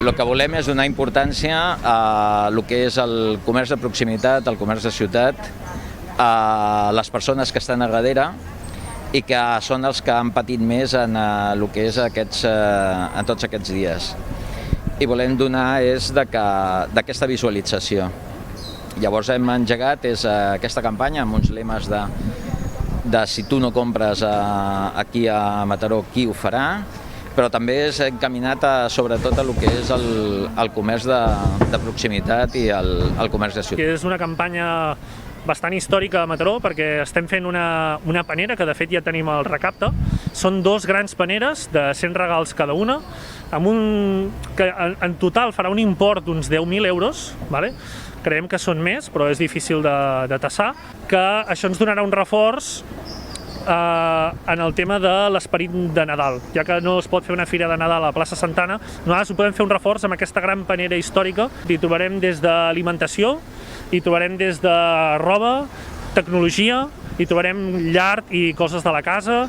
El que volem és donar importància a el que és el comerç de proximitat, el comerç de ciutat, a les persones que estan a darrere i que són els que han patit més en el que és en tots aquests dies. I volem donar és d'aquesta visualització. Llavors hem engegat aquesta campanya amb uns lemes de si tu no compres aquí a Mataró, qui ho farà? Però també és encaminat sobretot a el que és el comerç de proximitat i el comerç de ciutat. És una campanya bastant històrica a Mataró perquè estem fent una panera, que de fet ja tenim el recapte. Són 2 grans paneres de 100 regals cada una, que en total farà un import d'uns 10.000 euros, vale? Creiem que són més, però és difícil de tassar, que això ens donarà un reforç en el tema de l'esperit de Nadal. Ja que no es pot fer una fira de Nadal a la plaça Santana, nosaltres ho podem fer un reforç amb aquesta gran panera històrica. Hi trobarem des d'alimentació, hi trobarem des de roba, tecnologia, hi trobarem llard i coses de la casa.